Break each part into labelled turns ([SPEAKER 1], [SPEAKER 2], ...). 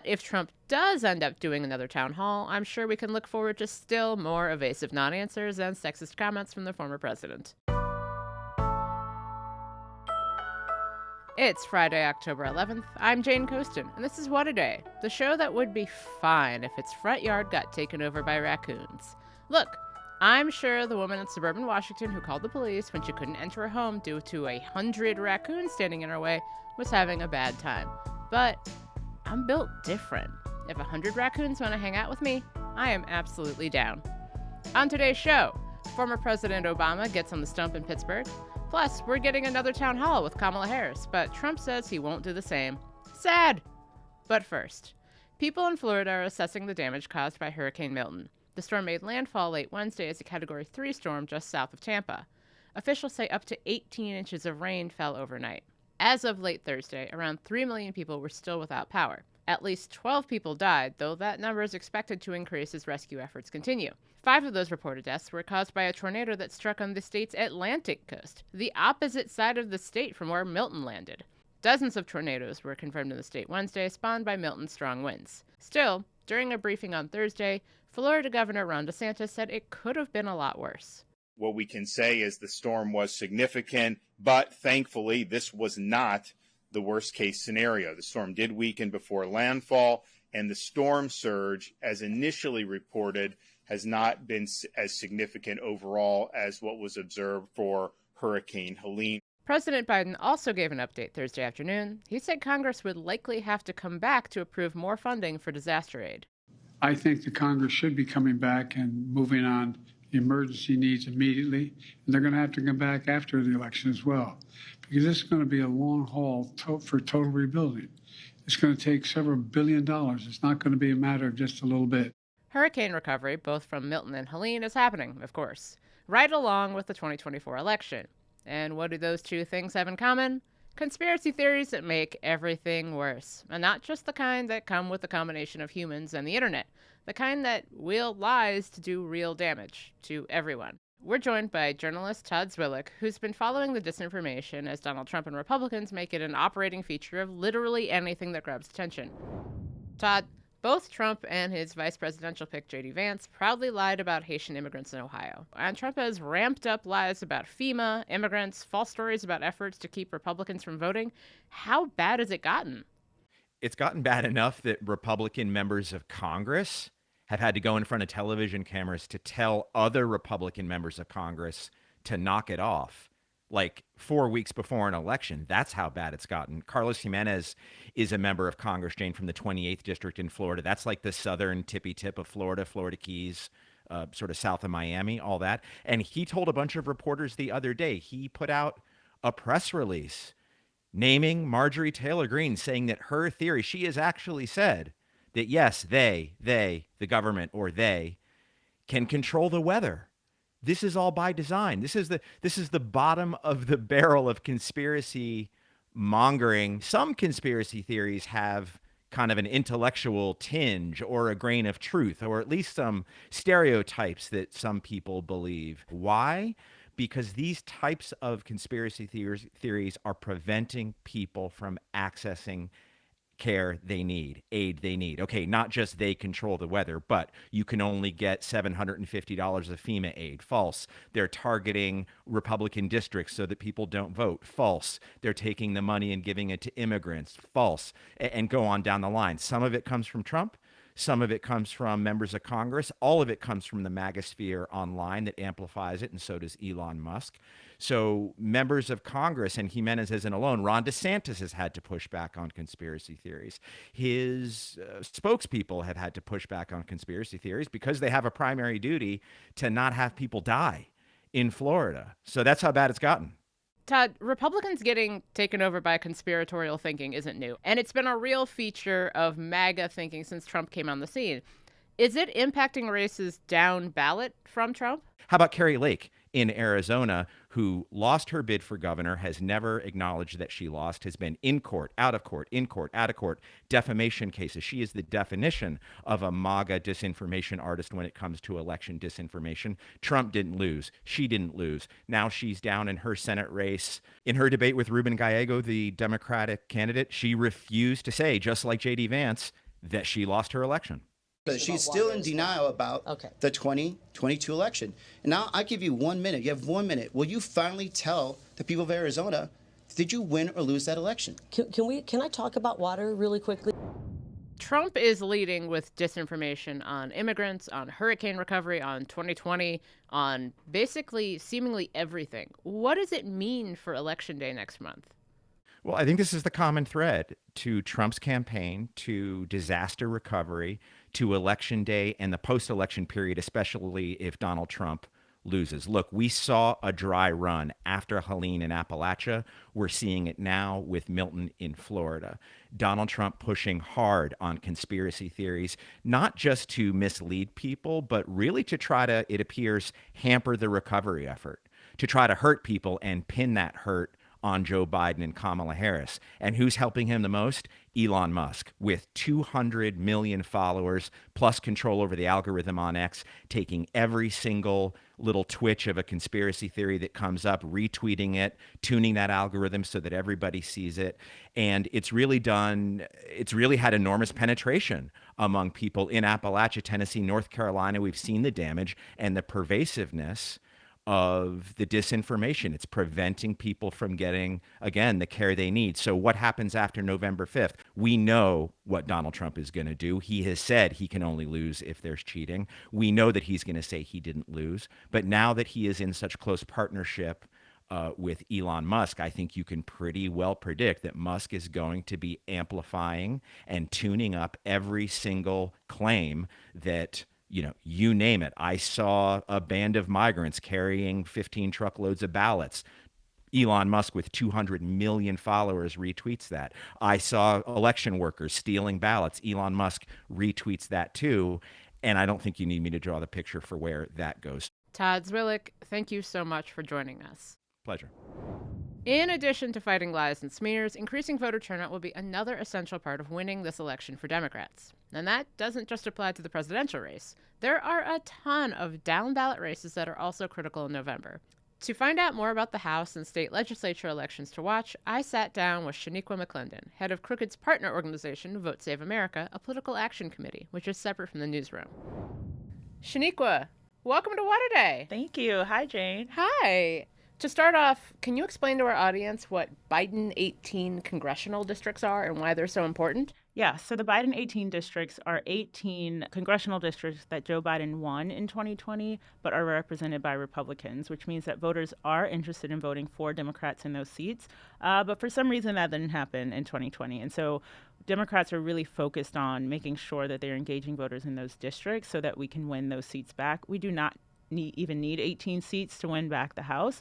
[SPEAKER 1] If Trump does end up doing another town hall, I'm sure we can look forward to still more evasive non-answers and sexist comments from the former president. It's Friday, October 11th. I'm Jane Coaston, and this is What a Day, the show that would be fine if its front yard got taken over by raccoons. Look, I'm sure the woman in suburban Washington who called the police when she couldn't enter her home due to 100 raccoons standing in her way was having a bad time. But I'm built different. If 100 raccoons want to hang out with me, I am absolutely down. On today's show, former President Obama gets on the stump in Pittsburgh. Plus, we're getting another town hall with Kamala Harris, but Trump says he won't do the same. Sad! But first, people in Florida are assessing the damage caused by Hurricane Milton. The storm made landfall late Wednesday as a Category 3 storm just south of Tampa. Officials say up to 18 inches of rain fell overnight. As of late Thursday, around 3 million people were still without power. At least 12 people died, though that number is expected to increase as rescue efforts continue. 5 of those reported deaths were caused by a tornado that struck on the state's Atlantic coast, the opposite side of the state from where Milton landed. Dozens of tornadoes were confirmed in the state Wednesday, spawned by Milton's strong winds. Still, during a briefing on Thursday, Florida Governor Ron DeSantis said it could have been a lot worse.
[SPEAKER 2] What we can say is the storm was significant, but thankfully this was not the worst case scenario. The storm did weaken before landfall, and the storm surge, as initially reported, has not been as significant overall as what was observed for Hurricane Helene.
[SPEAKER 1] President Biden also gave an update Thursday afternoon. He said Congress would likely have to come back to approve more funding for disaster aid.
[SPEAKER 3] I think the Congress should be coming back and moving on the emergency needs immediately. And they're going to have to come back after the election as well, because this is going to be a long haul for total rebuilding. It's going to take several $1 billion. It's not going to be a matter of just a little bit.
[SPEAKER 1] Hurricane recovery, both from Milton and Helene, is happening, of course, right along with the 2024 election. And what do those two things have in common? Conspiracy theories that make everything worse. And not just the kind that come with the combination of humans and the internet. The kind that wield lies to do real damage to everyone. We're joined by journalist Todd Zwillich, who's been following the disinformation as Donald Trump and Republicans make it an operating feature of literally anything that grabs attention. Todd, both Trump and his vice presidential pick, J.D. Vance, proudly lied about Haitian immigrants in Ohio. And Trump has ramped up lies about FEMA, immigrants, false stories about efforts to keep Republicans from voting. How bad has it gotten?
[SPEAKER 4] It's gotten bad enough that Republican members of Congress have had to go in front of television cameras to tell other Republican members of Congress to knock it off. Like 4 weeks before an election. That's how bad it's gotten. Carlos Jimenez is a member of Congress, Jane, from the 28th District in Florida. That's like the southern tippy tip of Florida, Florida Keys, sort of south of Miami, all that. And he told a bunch of reporters the other day, he put out a press release naming Marjorie Taylor Greene, saying that her theory, she has actually said that, yes, they, the government, or they, can control the weather. This is all by design. This is the bottom of the barrel of conspiracy mongering. Some conspiracy theories have kind of an intellectual tinge or a grain of truth, or at least some stereotypes that some people believe. Why? Because these types of conspiracy theories are preventing people from accessing care they need, aid they need. Okay, not just they control the weather, but you can only get $750 of FEMA aid. False. They're targeting Republican districts so that people don't vote. False. They're taking the money and giving it to immigrants. False. And go on down the line. Some of it comes from Trump. Some of it comes from members of Congress. All of it comes from the MAGA sphere online that amplifies it, and so does Elon Musk. So members of Congress, and Jimenez isn't alone, Ron DeSantis has had to push back on conspiracy theories. His spokespeople have had to push back on conspiracy theories because they have a primary duty to not have people die in Florida. So that's how bad it's gotten.
[SPEAKER 1] Todd, Republicans getting taken over by conspiratorial thinking isn't new, and it's been a real feature of MAGA thinking since Trump came on the scene. Is it impacting races down ballot from Trump?
[SPEAKER 4] How about Carrie Lake in Arizona, who lost her bid for governor, has never acknowledged that she lost, has been in court, out of court, in court, out of court, defamation cases. She is the definition of a MAGA disinformation artist when it comes to election disinformation. Trump didn't lose. She didn't lose. Now she's down in her Senate race. In her debate with Ruben Gallego, the Democratic candidate, she refused to say, just like J.D. Vance, that she lost her election.
[SPEAKER 5] But she's still in denial about the 2022 election. And now I give you 1 minute. You have 1 minute. Will you finally tell the people of Arizona, did you win or lose that election?
[SPEAKER 6] Can I talk about water really quickly?
[SPEAKER 1] Trump is leading with disinformation on immigrants, on hurricane recovery, on 2020, on basically seemingly everything. What does it mean for Election Day next month?
[SPEAKER 4] Well, I think this is the common thread to Trump's campaign, to disaster recovery, to Election Day and the post-election period, especially if Donald Trump loses. Look, we saw a dry run after Helene in Appalachia. We're seeing it now with Milton in Florida. Donald Trump pushing hard on conspiracy theories, not just to mislead people, but really to try to, it appears, hamper the recovery effort, to try to hurt people and pin that hurt on Joe Biden and Kamala Harris. And who's helping him the most? Elon Musk, with 200 million followers, plus control over the algorithm on X, taking every single little twitch of a conspiracy theory that comes up, retweeting it, tuning that algorithm so that everybody sees it. And it's really had enormous penetration among people in Appalachia, Tennessee, North Carolina. We've seen the damage and the pervasiveness of the disinformation. It's preventing people from getting, again, the care they need. So what happens after November 5th? We know what Donald Trump is going to do. He has said he can only lose if there's cheating. We know that he's going to say he didn't lose. But now that he is in such close partnership with Elon Musk, I think you can pretty well predict that Musk is going to be amplifying and tuning up every single claim that, you name it. I saw a band of migrants carrying 15 truckloads of ballots. Elon Musk, with 200 million followers, retweets that. I saw election workers stealing ballots. Elon Musk retweets that too. And I don't think you need me to draw the picture for where that goes.
[SPEAKER 1] Todd Zwillich, thank you so much for joining us.
[SPEAKER 4] Pleasure.
[SPEAKER 1] In addition to fighting lies and smears, increasing voter turnout will be another essential part of winning this election for Democrats. And that doesn't just apply to the presidential race. There are a ton of down-ballot races that are also critical in November. To find out more about the House and state legislature elections to watch, I sat down with Shaniqua McClendon, head of Crooked's partner organization, Vote Save America, a political action committee, which is separate from the newsroom. Shaniqua, welcome to Water Day.
[SPEAKER 7] Thank you. Hi, Jane.
[SPEAKER 1] Hi. To start off, can you explain to our audience what Biden 18 congressional districts are and why they're so important?
[SPEAKER 7] Yeah, so the Biden 18 districts are 18 congressional districts that Joe Biden won in 2020, but are represented by Republicans, which means that voters are interested in voting for Democrats in those seats. But for some reason, that didn't happen in 2020. And so Democrats are really focused on making sure that they're engaging voters in those districts so that we can win those seats back. We do not even need 18 seats to win back the House.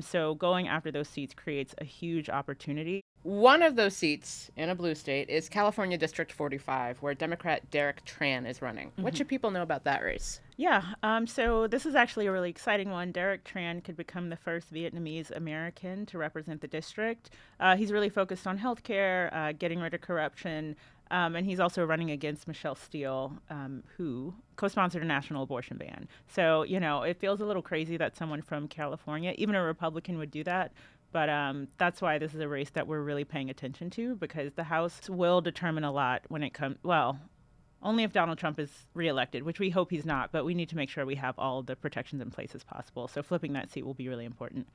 [SPEAKER 7] So going after those seats creates a huge opportunity.
[SPEAKER 1] One of those seats in a blue state is California District 45, where Democrat Derek Tran is running. Mm-hmm. What should people know about that race?
[SPEAKER 7] Yeah, so this is actually a really exciting one. Derek Tran could become the first Vietnamese American to represent the district. He's really focused on healthcare, getting rid of corruption, and he's also running against Michelle Steele, who co-sponsored a national abortion ban. So, it feels a little crazy that someone from California, even a Republican, would do that. But that's why this is a race that we're really paying attention to, because the House will determine a lot when it comes, only if Donald Trump is reelected, which we hope he's not, but we need to make sure we have all the protections in place as possible. So flipping that seat will be really important.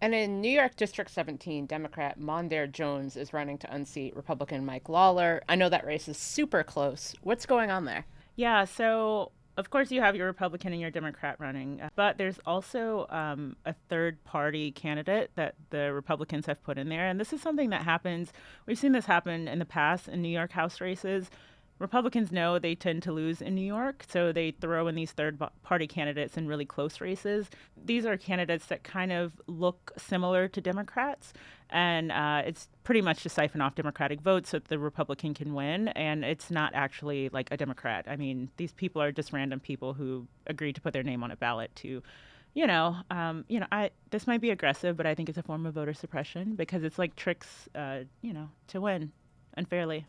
[SPEAKER 1] And in New York District 17, Democrat Mondaire Jones is running to unseat Republican Mike Lawler. I know that race is super close. What's going on there?
[SPEAKER 7] Yeah, so of course you have your Republican and your Democrat running, but there's also a third-party candidate that the Republicans have put in there. And this is something that happens. We've seen this happen in the past in New York House races. Republicans know they tend to lose in New York, so they throw in these third-party candidates in really close races. These are candidates that kind of look similar to Democrats, and it's pretty much to siphon off Democratic votes so that the Republican can win, and it's not actually like a Democrat. I mean, these people are just random people who agreed to put their name on a ballot to this might be aggressive, but I think it's a form of voter suppression because it's like tricks, to win unfairly.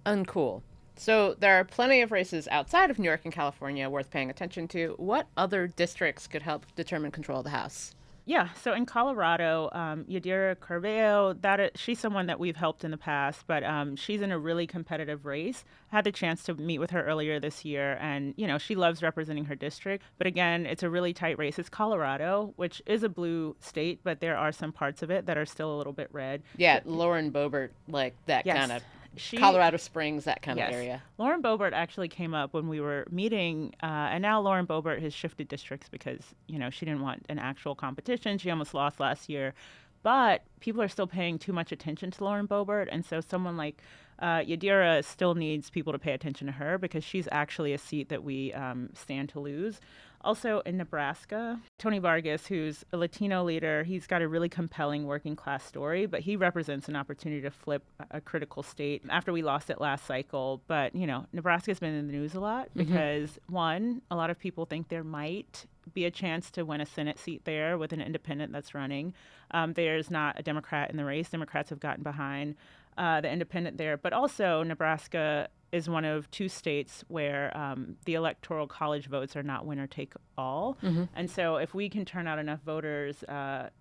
[SPEAKER 1] Uncool. So there are plenty of races outside of New York and California worth paying attention to. What other districts could help determine control of the House?
[SPEAKER 7] Yeah, so in Colorado, Yadira Carballo, she's someone that we've helped in the past, but she's in a really competitive race. I had the chance to meet with her earlier this year, and, she loves representing her district. But again, it's a really tight race. It's Colorado, which is a blue state, but there are some parts of it that are still a little bit red.
[SPEAKER 1] Yeah, Lauren Boebert, like that kind of Colorado Springs, that kind of area.
[SPEAKER 7] Lauren Boebert actually came up when we were meeting, and now Lauren Boebert has shifted districts because, she didn't want an actual competition. She almost lost last year. But people are still paying too much attention to Lauren Boebert, and so someone like Yadira still needs people to pay attention to her because she's actually a seat that we stand to lose. Also in Nebraska, Tony Vargas, who's a Latino leader, he's got a really compelling working class story, but he represents an opportunity to flip a critical state after we lost it last cycle. But, Nebraska's been in the news a lot because, one, a lot of people think there might be a chance to win a Senate seat there with an independent that's running. There's not a Democrat in the race. Democrats have gotten behind the independent there. But also, Nebraska is one of 2 states where the electoral college votes are not winner take all. And so if we can turn out enough voters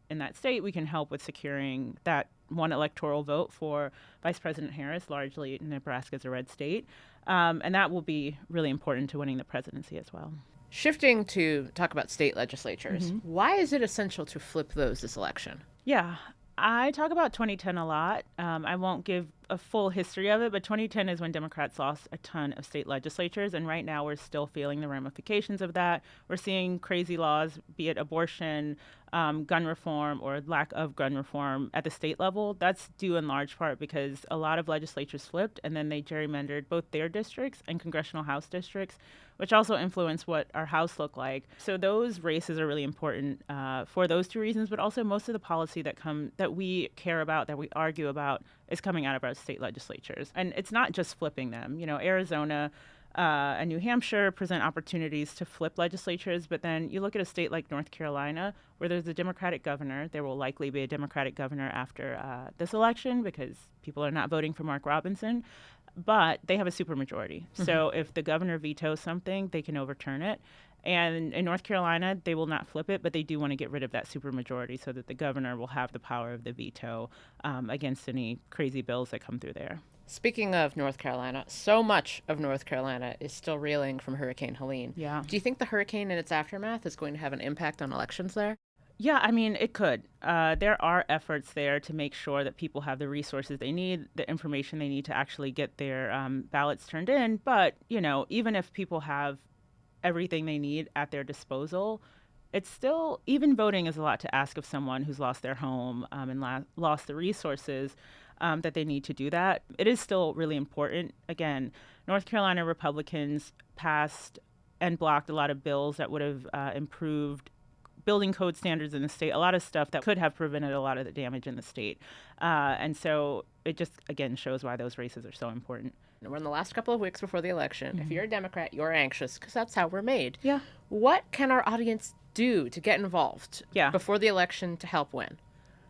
[SPEAKER 7] in that state, we can help with securing that one electoral vote for Vice President Harris. Largely, Nebraska is a red state. And that will be really important to winning the presidency as well.
[SPEAKER 1] Shifting to talk about state legislatures, why is it essential to flip those this election?
[SPEAKER 7] Yeah, I talk about 2010 a lot. I won't give a full history of it, but 2010 is when Democrats lost a ton of state legislatures, and right now we're still feeling the ramifications of that. We're seeing crazy laws, be it abortion, gun reform, or lack of gun reform at the state level. That's due in large part because a lot of legislatures flipped, and then they gerrymandered both their districts and congressional House districts, which also influence what our House look like. So those races are really important for those 2 reasons, but also most of the policy that we care about, that we argue about, is coming out of our state legislatures. And it's not just flipping them. Arizona and New Hampshire present opportunities to flip legislatures, but then you look at a state like North Carolina, where there's a Democratic governor. There will likely be a Democratic governor after this election because people are not voting for Mark Robinson. But they have a supermajority. So if the governor vetoes something, they can overturn it. And in North Carolina, they will not flip it, but they do want to get rid of that supermajority so that the governor will have the power of the veto against any crazy bills that come through there.
[SPEAKER 1] Speaking of North Carolina, so much of North Carolina is still reeling from Hurricane Helene.
[SPEAKER 7] Yeah.
[SPEAKER 1] Do you think the hurricane and its aftermath is going to have an impact on elections there?
[SPEAKER 7] Yeah, I mean, it could. There are efforts there to make sure that people have the resources they need, the information they need to actually get their ballots turned in. But, even if people have everything they need at their disposal, it's still, even voting is a lot to ask of someone who's lost their home and lost the resources that they need to do that. It is still really important. Again, North Carolina Republicans passed and blocked a lot of bills that would have improved building code standards in the state, a lot of stuff that could have prevented a lot of the damage in the state. And so it just, again, shows why those races are so important.
[SPEAKER 1] We're in the last couple of weeks before the election. If you're a Democrat, you're anxious because that's how we're made.
[SPEAKER 7] Yeah.
[SPEAKER 1] What can our audience do to get involved before the election to help win?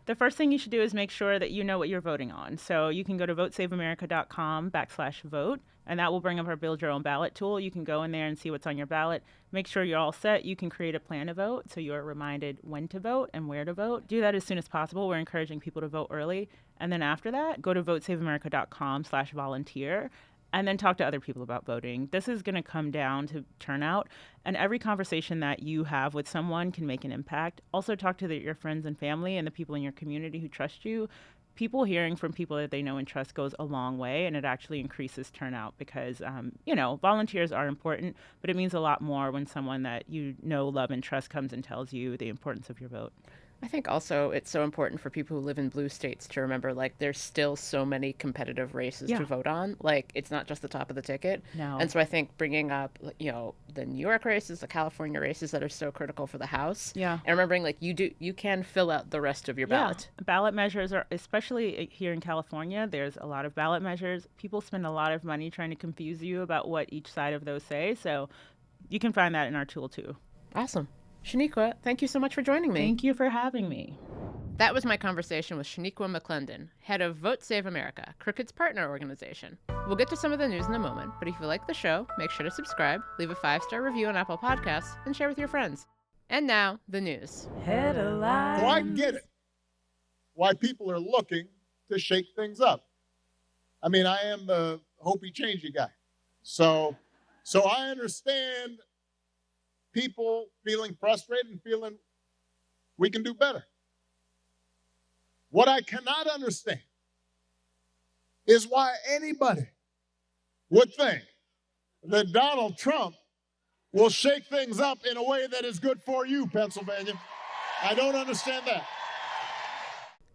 [SPEAKER 7] The first thing you should do is make sure that you know what you're voting on. So you can go to votesaveamerica.com/vote, and that will bring up our Build Your Own Ballot tool. You can go in there and see what's on your ballot. Make sure you're all set. You can create a plan to vote so you're reminded when to vote and where to vote. Do that as soon as possible. We're encouraging people to vote early. And then after that, go to votesaveamerica.com/volunteer. And then talk to other people about voting. This is going to come down to turnout, and every conversation that you have with someone can make an impact. Also talk to your friends and family and the people in your community who trust you. People hearing from people that they know and trust goes a long way, and it actually increases turnout because, volunteers are important, but it means a lot more when someone that you know, love, and trust comes and tells you the importance of your vote.
[SPEAKER 1] I think also it's so important for people who live in blue states to remember, there's still so many competitive races to vote on. It's not just the top of the ticket.
[SPEAKER 7] No.
[SPEAKER 1] And so I think bringing up, the New York races, the California races that are so critical for the House.
[SPEAKER 7] Yeah.
[SPEAKER 1] And remembering, you can fill out the rest of your ballot.
[SPEAKER 7] Yeah. Ballot measures are, especially here in California, there's a lot of ballot measures. People spend a lot of money trying to confuse you about what each side of those say. So you can find that in our tool, too.
[SPEAKER 1] Awesome. Shaniqua, thank you so much for joining me.
[SPEAKER 7] Thank you for having me.
[SPEAKER 1] That was my conversation with Shaniqua McClendon, head of Vote Save America, Crooked's partner organization. We'll get to some of the news in a moment, but if you like the show, make sure to subscribe, leave a 5-star review on Apple Podcasts, and share with your friends. And now, the news.
[SPEAKER 8] Headlines. So I get it, why people are looking to shake things up. I mean, I am the hopey changey guy. So I understand people feeling frustrated and feeling we can do better. What I cannot understand is why anybody would think that Donald Trump will shake things up in a way that is good for you, Pennsylvania. I don't understand that.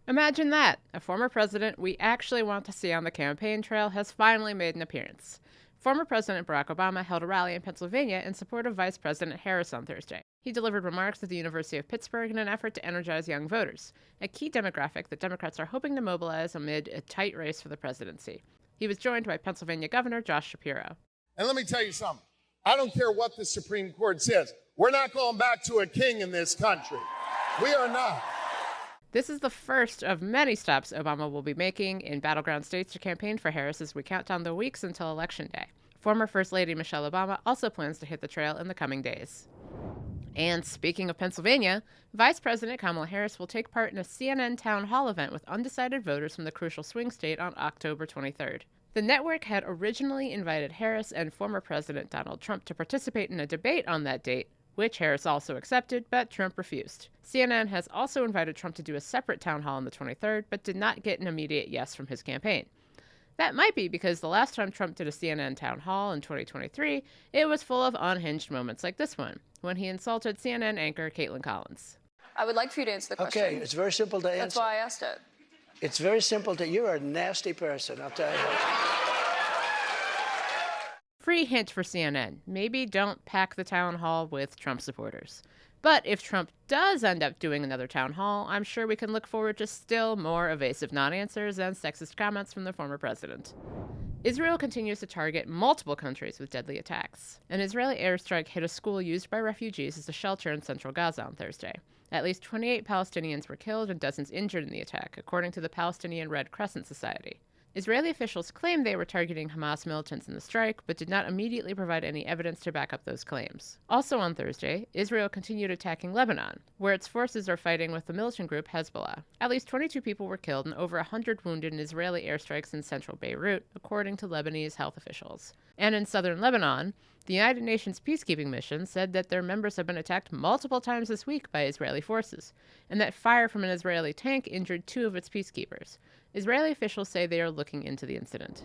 [SPEAKER 1] Imagine that. A former president we actually want to see on the campaign trail has finally made an appearance. Former President Barack Obama held a rally in Pennsylvania in support of Vice President Harris on Thursday. He delivered remarks at the University of Pittsburgh in an effort to energize young voters, a key demographic that Democrats are hoping to mobilize amid a tight race for the presidency. He was joined by Pennsylvania Governor Josh Shapiro.
[SPEAKER 8] And let me tell you something. I don't care what the Supreme Court says. We're not going back to a king in this country. We are not.
[SPEAKER 1] This is the first of many stops Obama will be making in battleground states to campaign for Harris as we count down the weeks until Election Day. Former First Lady Michelle Obama also plans to hit the trail in the coming days. And speaking of Pennsylvania, Vice President Kamala Harris will take part in a CNN town hall event with undecided voters from the crucial swing state on October 23rd. The network had originally invited Harris and former President Donald Trump to participate in a debate on that date, which Harris also accepted, but Trump refused. CNN has also invited Trump to do a separate town hall on the 23rd, but did not get an immediate yes from his campaign. That might be because the last time Trump did a CNN town hall in 2023, it was full of unhinged moments like this one, when he insulted CNN anchor Caitlin Collins.
[SPEAKER 9] I would like for you to answer the question.
[SPEAKER 10] Okay, it's very simple to answer.
[SPEAKER 9] That's why I asked it.
[SPEAKER 10] It's very simple to, you're a nasty person, I'll tell you what.
[SPEAKER 1] Free hint for CNN, maybe don't pack the town hall with Trump supporters. But if Trump does end up doing another town hall, I'm sure we can look forward to still more evasive non-answers and sexist comments from the former president. Israel continues to target multiple countries with deadly attacks. An Israeli airstrike hit a school used by refugees as a shelter in central Gaza on Thursday. At least 28 Palestinians were killed and dozens injured in the attack, according to the Palestinian Red Crescent Society. Israeli officials claimed they were targeting Hamas militants in the strike, but did not immediately provide any evidence to back up those claims. Also on Thursday, Israel continued attacking Lebanon, where its forces are fighting with the militant group Hezbollah. At least 22 people were killed and over 100 wounded in Israeli airstrikes in central Beirut, according to Lebanese health officials. And in southern Lebanon, the United Nations peacekeeping mission said that their members have been attacked multiple times this week by Israeli forces, and that fire from an Israeli tank injured 2 of its peacekeepers. Israeli officials say they are looking into the incident.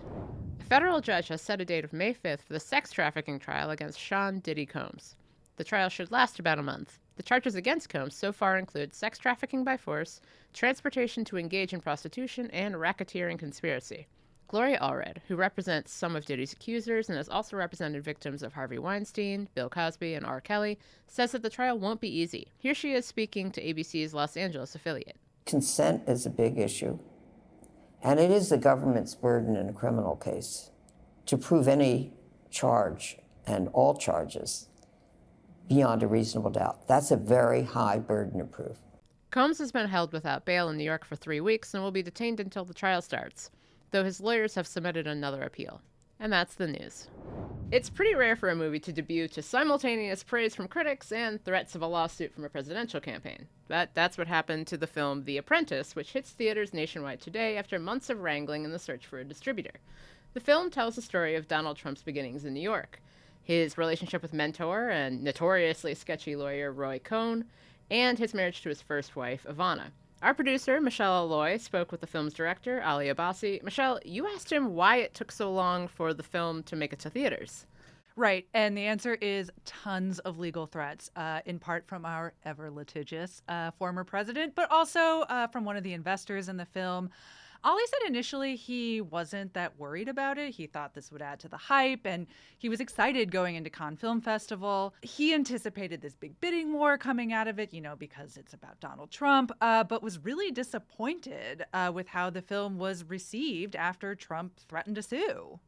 [SPEAKER 1] A federal judge has set a date of May 5th for the sex trafficking trial against Sean Diddy Combs. The trial should last about a month. The charges against Combs so far include sex trafficking by force, transportation to engage in prostitution, and racketeering conspiracy. Gloria Allred, who represents some of Diddy's accusers and has also represented victims of Harvey Weinstein, Bill Cosby, and R. Kelly, says that the trial won't be easy. Here she is speaking to ABC's Los Angeles affiliate.
[SPEAKER 11] Consent is a big issue. And it is the government's burden in a criminal case to prove any charge and all charges beyond a reasonable doubt. That's a very high burden of proof.
[SPEAKER 1] Combs has been held without bail in New York for 3 weeks and will be detained until the trial starts, though his lawyers have submitted another appeal. And that's the news. It's pretty rare for a movie to debut to simultaneous praise from critics and threats of a lawsuit from a presidential campaign. But that's what happened to the film The Apprentice, which hits theaters nationwide today after months of wrangling in the search for a distributor. The film tells the story of Donald Trump's beginnings in New York, his relationship with mentor and notoriously sketchy lawyer Roy Cohn, and his marriage to his first wife, Ivana. Our producer, Michelle Alloy, spoke with the film's director, Ali Abbasi. Michelle, you asked him why it took so long for the film to make it to theaters.
[SPEAKER 12] Right, and the answer is tons of legal threats, in part from our ever-litigious former president, but also from one of the investors in the film. Ali said initially he wasn't that worried about it. He thought this would add to the hype, and he was excited going into Cannes Film Festival. He anticipated this big bidding war coming out of it, because it's about Donald Trump, but was really disappointed with how the film was received after Trump threatened to sue.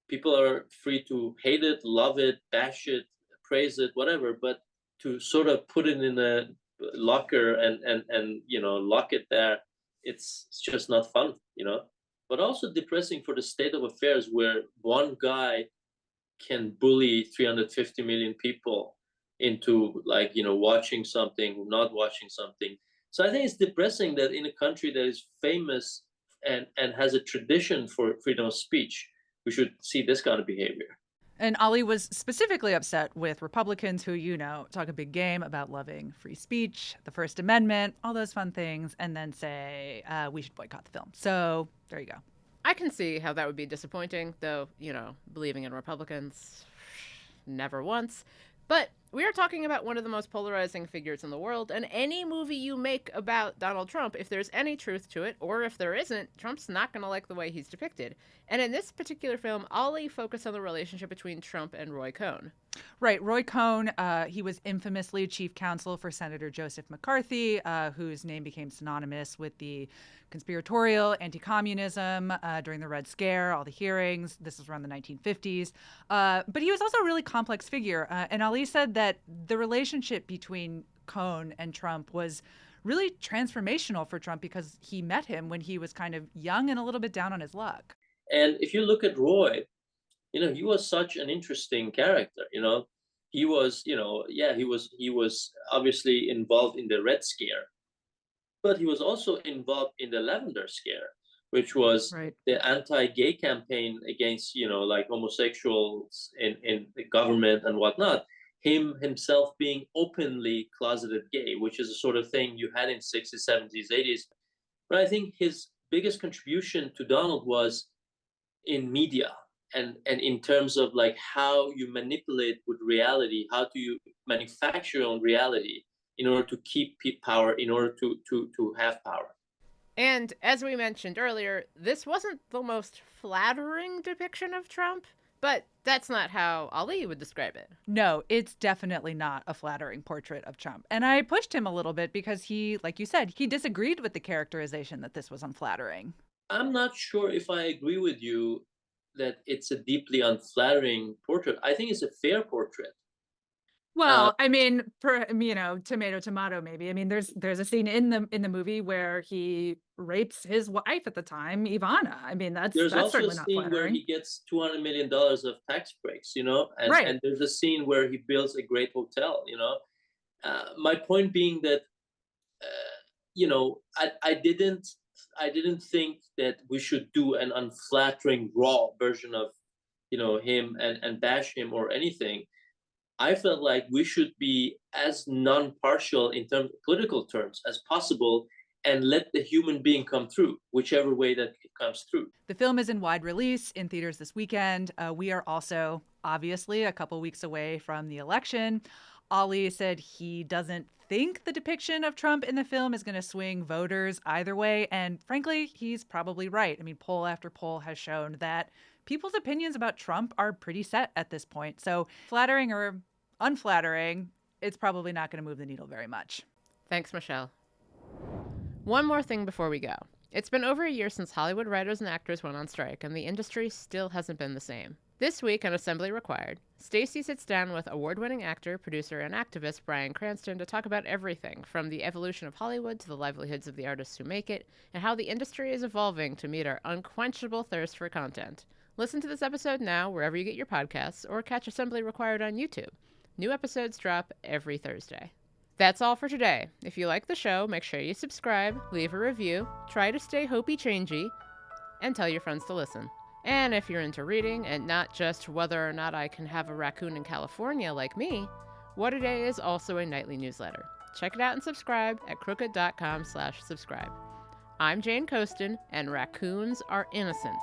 [SPEAKER 13] People are free to hate it, love it, bash it, praise it, whatever, but to sort of put it in a locker and lock it there, it's just not fun, but also depressing for the state of affairs where one guy can bully 350 million people into like, watching something, not watching something. So I think it's depressing that in a country that is famous and has a tradition for freedom of speech, we should see this kind of behavior.
[SPEAKER 12] And Ali was specifically upset with Republicans who, talk a big game about loving free speech, the First Amendment, all those fun things, and then say we should boycott the film. So there you go.
[SPEAKER 1] I can see how that would be disappointing, though, believing in Republicans, never once. But we are talking about one of the most polarizing figures in the world, and any movie you make about Donald Trump, if there's any truth to it, or if there isn't, Trump's not going to like the way he's depicted. And in this particular film, Ali focused on the relationship between Trump and Roy Cohn.
[SPEAKER 12] Right. Roy Cohn, he was infamously chief counsel for Senator Joseph McCarthy, whose name became synonymous with the conspiratorial anti-communism during the Red Scare, all the hearings. This was around the 1950s. But he was also a really complex figure. And Ali said that the relationship between Cohn and Trump was really transformational for Trump because he met him when he was kind of young and a little bit down on his luck.
[SPEAKER 13] And if you look at Roy, he was such an interesting character. He was, he was obviously involved in the Red Scare, but he was also involved in the Lavender Scare, which was the anti-gay campaign against, like homosexuals in the government and whatnot. Him himself being openly closeted gay, which is a sort of thing you had in 60s, 70s, 80s. But I think his biggest contribution to Donald was in media. And in terms of like how you manipulate with reality, how do you manufacture your own reality in order to keep power, in order to have power.
[SPEAKER 1] And as we mentioned earlier, this wasn't the most flattering depiction of Trump, but that's not how Ali would describe it.
[SPEAKER 12] No, it's definitely not a flattering portrait of Trump. And I pushed him a little bit because he, like you said, he disagreed with the characterization that this was unflattering.
[SPEAKER 13] I'm not sure if I agree with you that it's a deeply unflattering portrait. I think it's a fair portrait.
[SPEAKER 12] Well, I mean, tomato, maybe. I mean, there's a scene in the movie where he rapes his wife at the time, Ivana. I mean, that's certainly not flattering. There's also a scene
[SPEAKER 13] where he gets $200 million of tax breaks, and there's a scene where he builds a great hotel, My point being that, I didn't think that we should do an unflattering raw version of, him and bash him or anything. I felt like we should be as non-partial in terms of political terms as possible and let the human being come through, whichever way that it comes through.
[SPEAKER 12] The film is in wide release in theaters this weekend. We are also, obviously, a couple weeks away from the election. Ali said he doesn't think the depiction of Trump in the film is going to swing voters either way. And frankly, he's probably right. I mean, poll after poll has shown that people's opinions about Trump are pretty set at this point. So flattering or unflattering, it's probably not going to move the needle very much.
[SPEAKER 1] Thanks, Michelle. One more thing before we go. It's been over a year since Hollywood writers and actors went on strike, and the industry still hasn't been the same. This week on Assembly Required, Stacey sits down with award-winning actor, producer, and activist Bryan Cranston to talk about everything from the evolution of Hollywood to the livelihoods of the artists who make it, and how the industry is evolving to meet our unquenchable thirst for content. Listen to this episode now wherever you get your podcasts, or catch Assembly Required on YouTube. New episodes drop every Thursday. That's all for today. If you like the show, make sure you subscribe, leave a review, try to stay hopey-changey, and tell your friends to listen. And if you're into reading and not just whether or not I can have a raccoon in California like me, What A Day is also a nightly newsletter. Check it out and subscribe at crooked.com/subscribe. I'm Jane Coaston, and raccoons are innocent.